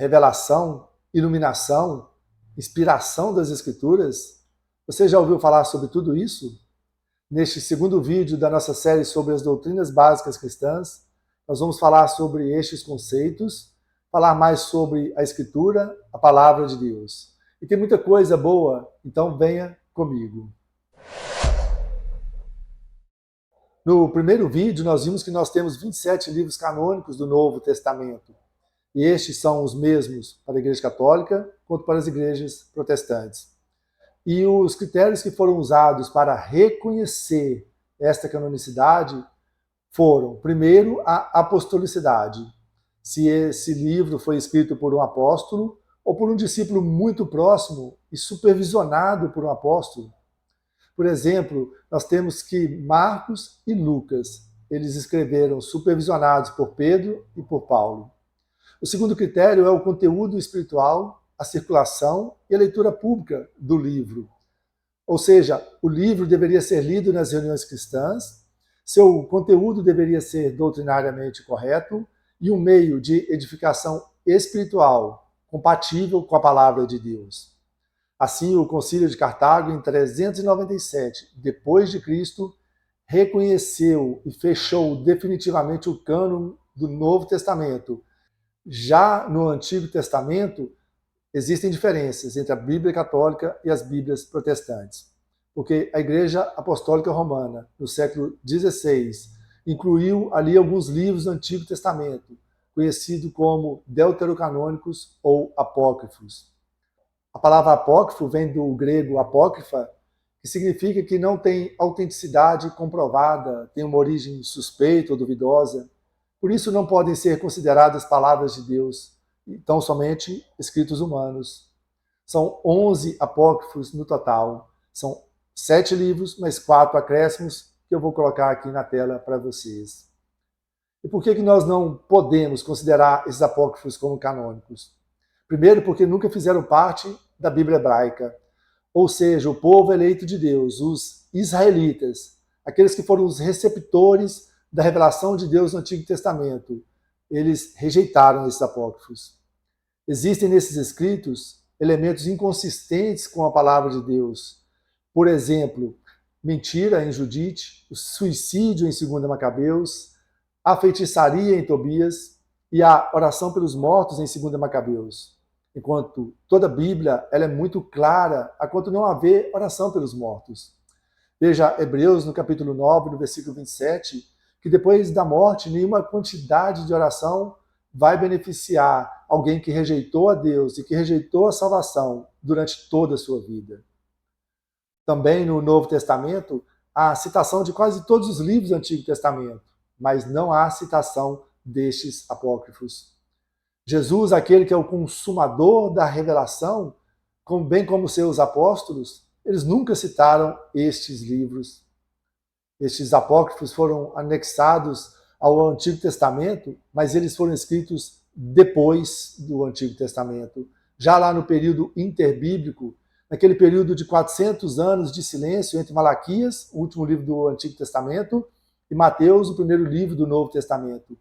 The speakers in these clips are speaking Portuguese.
revelação, iluminação, inspiração das Escrituras? Você já ouviu falar sobre tudo isso? Neste segundo vídeo da nossa série sobre as doutrinas básicas cristãs, nós vamos falar sobre estes conceitos, falar mais sobre a Escritura, a Palavra de Deus. E tem muita coisa boa, então venha comigo. No primeiro vídeo, nós vimos que nós temos 27 livros canônicos do Novo Testamento. E estes são os mesmos para a Igreja Católica quanto para as igrejas protestantes. E os critérios que foram usados para reconhecer esta canonicidade foram, primeiro, a apostolicidade. Se esse livro foi escrito por um apóstolo ou por um discípulo muito próximo e supervisionado por um apóstolo. Por exemplo, nós temos que Marcos e Lucas, eles escreveram supervisionados por Pedro e por Paulo. O segundo critério é o conteúdo espiritual, a circulação e a leitura pública do livro. Ou seja, o livro deveria ser lido nas reuniões cristãs, seu conteúdo deveria ser doutrinariamente correto e um meio de edificação espiritual compatível com a palavra de Deus. Assim, o Concílio de Cartago, em 397 depois de Cristo, reconheceu e fechou definitivamente o cânon do Novo Testamento. Já no Antigo Testamento, existem diferenças entre a Bíblia Católica e as Bíblias protestantes, porque a Igreja Apostólica Romana, no século XVI, incluiu ali alguns livros do Antigo Testamento, conhecido como deuterocanônicos ou apócrifos. A palavra apócrifo vem do grego apócrifa, que significa que não tem autenticidade comprovada, tem uma origem suspeita ou duvidosa. Por isso não podem ser consideradas palavras de Deus, tão somente escritos humanos. São 11 apócrifos no total. São 7 livros, mais 4 acréscimos, que eu vou colocar aqui na tela para vocês. E por que nós não podemos considerar esses apócrifos como canônicos? Primeiro, porque nunca fizeram parte da Bíblia hebraica, ou seja, o povo eleito de Deus, os israelitas, aqueles que foram os receptores da revelação de Deus no Antigo Testamento, eles rejeitaram esses apócrifos. Existem nesses escritos elementos inconsistentes com a palavra de Deus. Por exemplo, mentira em Judite, o suicídio em 2 Macabeus, a feitiçaria em Tobias e a oração pelos mortos em 2 Macabeus. Enquanto toda a Bíblia ela é muito clara a quanto não haver oração pelos mortos. Veja Hebreus no capítulo 9, no versículo 27, que depois da morte nenhuma quantidade de oração vai beneficiar alguém que rejeitou a Deus e que rejeitou a salvação durante toda a sua vida. Também no Novo Testamento há citação de quase todos os livros do Antigo Testamento, mas não há citação destes apócrifos. Jesus, aquele que é o consumador da revelação, bem como seus apóstolos, eles nunca citaram estes livros. Estes apócrifos foram anexados ao Antigo Testamento, mas eles foram escritos depois do Antigo Testamento. Já lá no período interbíblico, naquele período de 400 anos de silêncio entre Malaquias, o último livro do Antigo Testamento, e Mateus, o primeiro livro do Novo Testamento.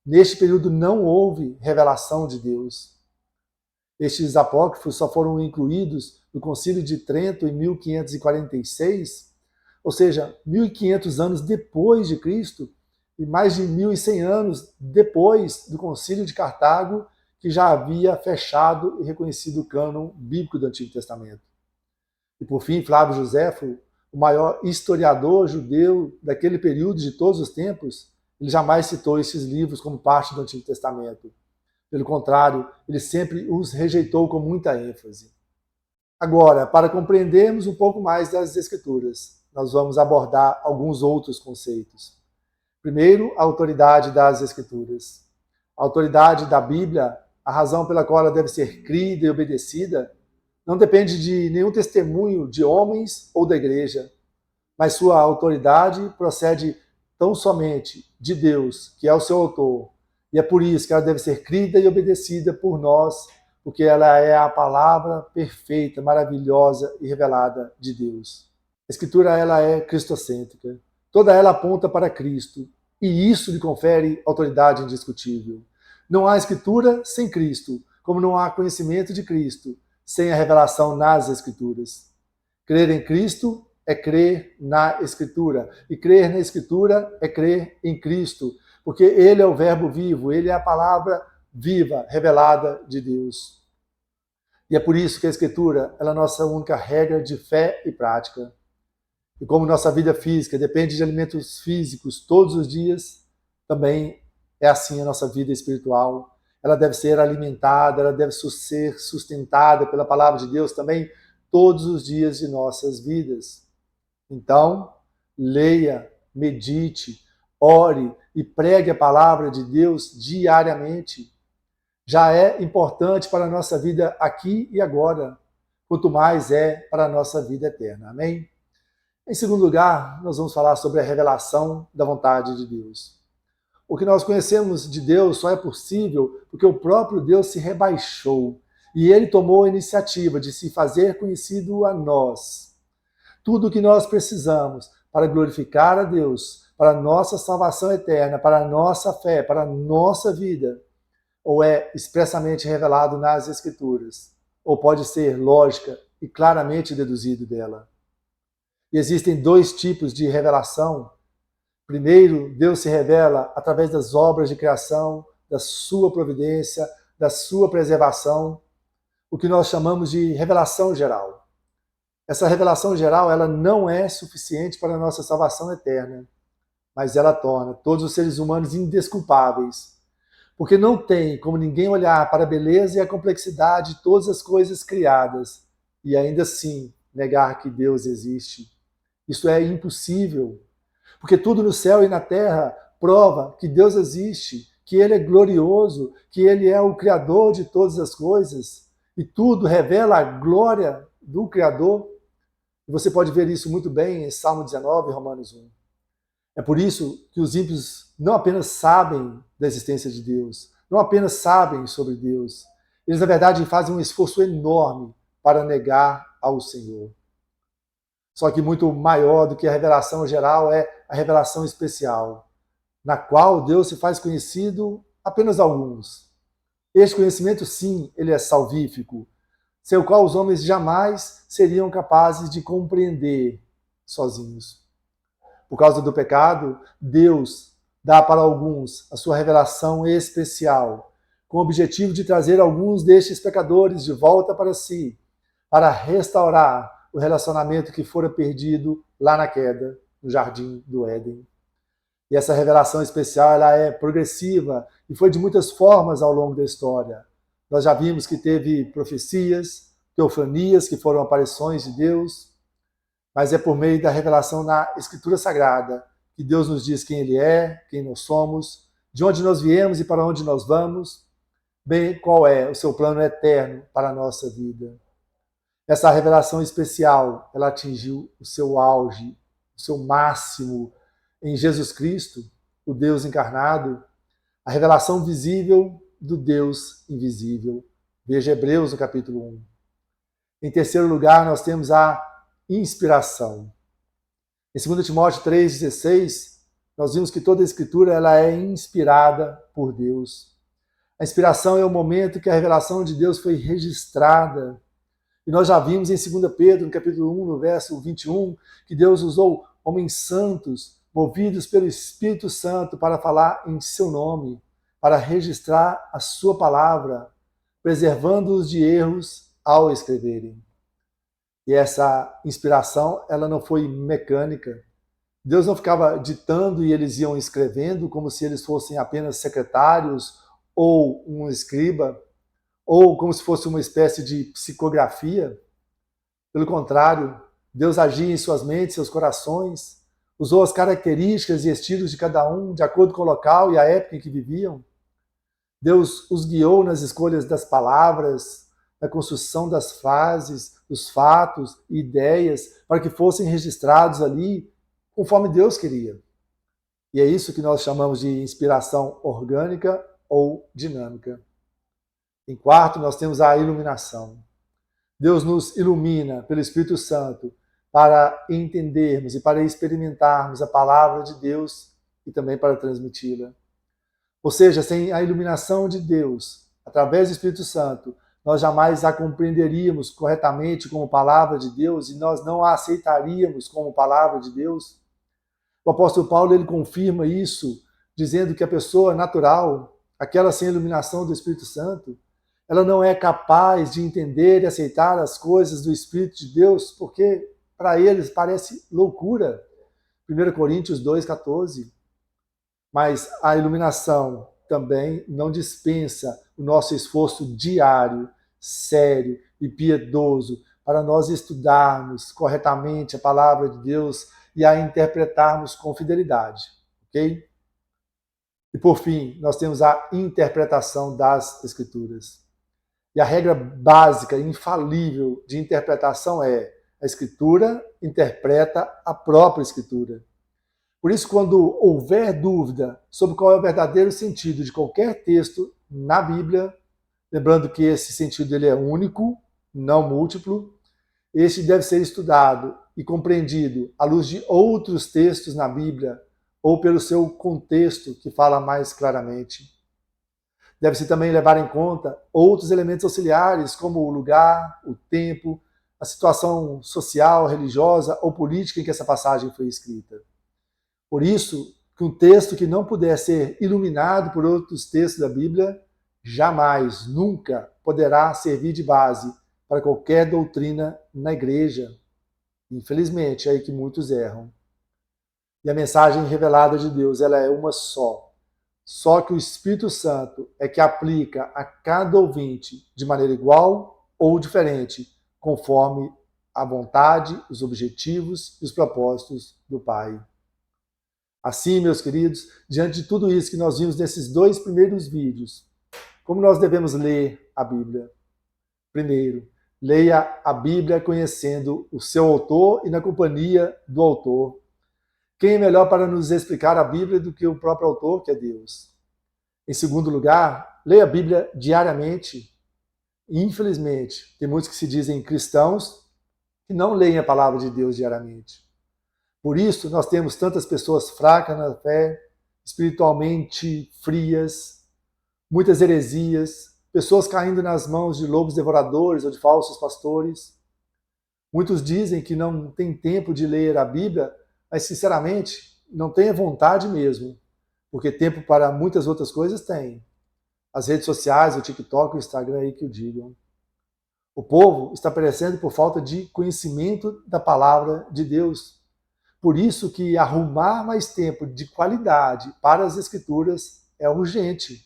Neste período não houve revelação de Deus. Estes apócrifos só foram incluídos no Concílio de Trento em 1546, ou seja, 1500 anos depois de Cristo e mais de 1100 anos depois do Concílio de Cartago, que já havia fechado e reconhecido o cânon bíblico do Antigo Testamento. E por fim, Flávio Joséfo, o maior historiador judeu daquele período de todos os tempos, ele jamais citou esses livros como parte do Antigo Testamento. Pelo contrário, ele sempre os rejeitou com muita ênfase. Agora, para compreendermos um pouco mais das Escrituras, nós vamos abordar alguns outros conceitos. Primeiro, a autoridade das Escrituras. A autoridade da Bíblia, a razão pela qual ela deve ser crida e obedecida, não depende de nenhum testemunho de homens ou da igreja, mas sua autoridade procede tão somente de Deus, que é o seu autor, e é por isso que ela deve ser crida e obedecida por nós, porque ela é a palavra perfeita, maravilhosa e revelada de Deus. A Escritura ela é cristocêntrica, toda ela aponta para Cristo, e isso lhe confere autoridade indiscutível. Não há Escritura sem Cristo, como não há conhecimento de Cristo sem a revelação nas Escrituras. Crer em Cristo é crer na Escritura. E crer na Escritura é crer em Cristo, porque Ele é o Verbo vivo, Ele é a palavra viva, revelada de Deus. E é por isso que a Escritura é a nossa única regra de fé e prática. E como nossa vida física depende de alimentos físicos todos os dias, também é assim a nossa vida espiritual. Ela deve ser alimentada, ela deve ser sustentada pela palavra de Deus também todos os dias de nossas vidas. Então, leia, medite, ore e pregue a palavra de Deus diariamente. Já é importante para a nossa vida aqui e agora, quanto mais é para a nossa vida eterna. Amém? Em segundo lugar, nós vamos falar sobre a revelação da vontade de Deus. O que nós conhecemos de Deus só é possível porque o próprio Deus se rebaixou e Ele tomou a iniciativa de se fazer conhecido a nós. Tudo o que nós precisamos para glorificar a Deus, para a nossa salvação eterna, para a nossa fé, para a nossa vida, ou é expressamente revelado nas Escrituras, ou pode ser lógica e claramente deduzido dela. E existem dois tipos de revelação. Primeiro, Deus se revela através das obras de criação, da sua providência, da sua preservação, o que nós chamamos de revelação geral. Essa revelação geral, ela não é suficiente para a nossa salvação eterna, mas ela torna todos os seres humanos indesculpáveis, porque não tem como ninguém olhar para a beleza e a complexidade de todas as coisas criadas e ainda assim negar que Deus existe. Isso é impossível. Porque tudo no céu e na terra prova que Deus existe, que Ele é glorioso, que Ele é o Criador de todas as coisas, e tudo revela a glória do Criador. E você pode ver isso muito bem em Salmo 19 e Romanos 1. É por isso que os ímpios não apenas sabem da existência de Deus, não apenas sabem sobre Deus, eles na verdade fazem um esforço enorme para negar ao Senhor. Só que muito maior do que a revelação geral é a revelação especial, na qual Deus se faz conhecido apenas a alguns. Este conhecimento, sim, ele é salvífico, sem o qual os homens jamais seriam capazes de compreender sozinhos. Por causa do pecado, Deus dá para alguns a sua revelação especial, com o objetivo de trazer alguns destes pecadores de volta para si, para restaurar o relacionamento que fora perdido lá na queda, no jardim do Éden. E essa revelação especial ela é progressiva e foi de muitas formas ao longo da história. Nós já vimos que teve profecias, teofanias, que foram aparições de Deus, mas é por meio da revelação na Escritura Sagrada que Deus nos diz quem Ele é, quem nós somos, de onde nós viemos e para onde nós vamos, bem qual é o seu plano eterno para a nossa vida. Essa revelação especial, ela atingiu o seu auge, o seu máximo em Jesus Cristo, o Deus encarnado, a revelação visível do Deus invisível. Veja Hebreus no capítulo 1. Em terceiro lugar, nós temos a inspiração. Em 2 Timóteo 3,16, nós vimos que toda a Escritura ela é inspirada por Deus. A inspiração é o momento que a revelação de Deus foi registrada. E nós já vimos em 2 Pedro, no capítulo 1, no verso 21, que Deus usou homens santos, movidos pelo Espírito Santo, para falar em seu nome, para registrar a sua palavra, preservando-os de erros ao escreverem. E essa inspiração, ela não foi mecânica. Deus não ficava ditando e eles iam escrevendo como se eles fossem apenas secretários ou um escriba, ou como se fosse uma espécie de psicografia. Pelo contrário, Deus agia em suas mentes, seus corações, usou as características e estilos de cada um, de acordo com o local e a época em que viviam. Deus os guiou nas escolhas das palavras, na construção das frases, dos fatos e ideias, para que fossem registrados ali conforme Deus queria. E é isso que nós chamamos de inspiração orgânica ou dinâmica. Em quarto, nós temos a iluminação. Deus nos ilumina pelo Espírito Santo para entendermos e para experimentarmos a palavra de Deus e também para transmiti-la. Ou seja, sem a iluminação de Deus, através do Espírito Santo, nós jamais a compreenderíamos corretamente como palavra de Deus e nós não a aceitaríamos como palavra de Deus. O apóstolo Paulo ele confirma isso, dizendo que a pessoa natural, aquela sem iluminação do Espírito Santo, ela não é capaz de entender e aceitar as coisas do Espírito de Deus, porque para eles parece loucura. 1 Coríntios 2,14. Mas a iluminação também não dispensa o nosso esforço diário, sério e piedoso para nós estudarmos corretamente a palavra de Deus e a interpretarmos com fidelidade, ok? E por fim, nós temos a interpretação das Escrituras. E a regra básica, infalível de interpretação é: a Escritura interpreta a própria Escritura. Por isso, quando houver dúvida sobre qual é o verdadeiro sentido de qualquer texto na Bíblia, lembrando que esse sentido ele é único, não múltiplo, este deve ser estudado e compreendido à luz de outros textos na Bíblia ou pelo seu contexto que fala mais claramente. Deve-se também levar em conta outros elementos auxiliares, como o lugar, o tempo, a situação social, religiosa ou política em que essa passagem foi escrita. Por isso, que um texto que não puder ser iluminado por outros textos da Bíblia, jamais, nunca poderá servir de base para qualquer doutrina na igreja. Infelizmente, é aí que muitos erram. E a mensagem revelada de Deus, ela é uma só. Só que o Espírito Santo é que aplica a cada ouvinte de maneira igual ou diferente, conforme a vontade, os objetivos e os propósitos do Pai. Assim, meus queridos, diante de tudo isso que nós vimos nesses 2 primeiros vídeos, como nós devemos ler a Bíblia? Primeiro, leia a Bíblia conhecendo o seu autor e na companhia do autor. Quem é melhor para nos explicar a Bíblia do que o próprio autor, que é Deus? Em segundo lugar, leia a Bíblia diariamente. Infelizmente, tem muitos que se dizem cristãos que não leem a palavra de Deus diariamente. Por isso, nós temos tantas pessoas fracas na fé, espiritualmente frias, muitas heresias, pessoas caindo nas mãos de lobos devoradores ou de falsos pastores. Muitos dizem que não tem tempo de ler a Bíblia, mas, sinceramente, não tem vontade mesmo, porque tempo para muitas outras coisas tem. As redes sociais, o TikTok, o Instagram aí que o digam. O povo está perecendo por falta de conhecimento da palavra de Deus. Por isso que arrumar mais tempo de qualidade para as Escrituras é urgente.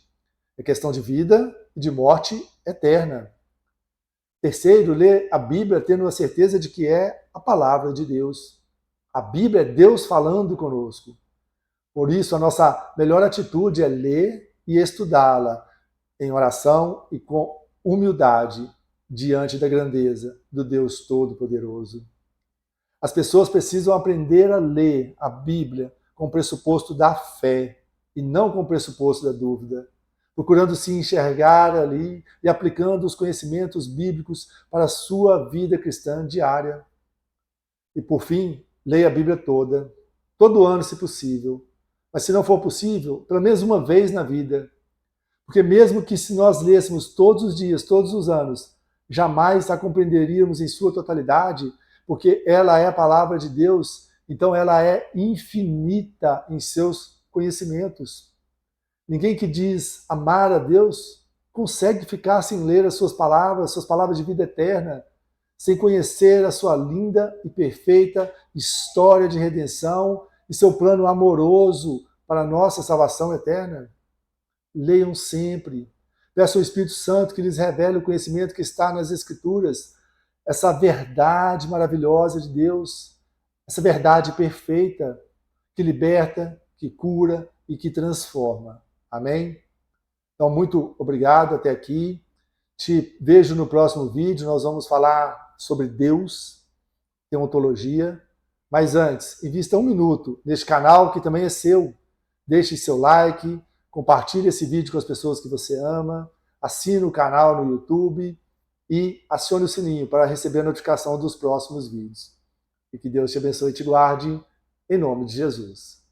É questão de vida e de morte eterna. Terceiro, ler a Bíblia tendo a certeza de que é a palavra de Deus. A Bíblia é Deus falando conosco. Por isso, a nossa melhor atitude é ler e estudá-la em oração e com humildade diante da grandeza do Deus Todo-Poderoso. As pessoas precisam aprender a ler a Bíblia com o pressuposto da fé e não com o pressuposto da dúvida, procurando se enxergar ali e aplicando os conhecimentos bíblicos para a sua vida cristã diária. E por fim, leia a Bíblia toda, todo ano se possível, mas se não for possível, pelo menos uma vez na vida. Porque mesmo que se nós lêssemos todos os dias, todos os anos, jamais a compreenderíamos em sua totalidade, porque ela é a palavra de Deus, então ela é infinita em seus conhecimentos. Ninguém que diz amar a Deus consegue ficar sem ler as suas palavras de vida eterna, sem conhecer a sua linda e perfeita história de redenção e seu plano amoroso para a nossa salvação eterna. Leiam sempre. Peçam ao Espírito Santo que lhes revele o conhecimento que está nas Escrituras, essa verdade maravilhosa de Deus, essa verdade perfeita que liberta, que cura e que transforma. Amém? Então, muito obrigado até aqui. Te vejo no próximo vídeo. Nós vamos falar sobre Deus, teontologia. Mas antes, invista 1 minuto neste canal que também é seu. Deixe seu like, compartilhe esse vídeo com as pessoas que você ama, assine o canal no YouTube e acione o sininho para receber a notificação dos próximos vídeos. E que Deus te abençoe e te guarde, em nome de Jesus.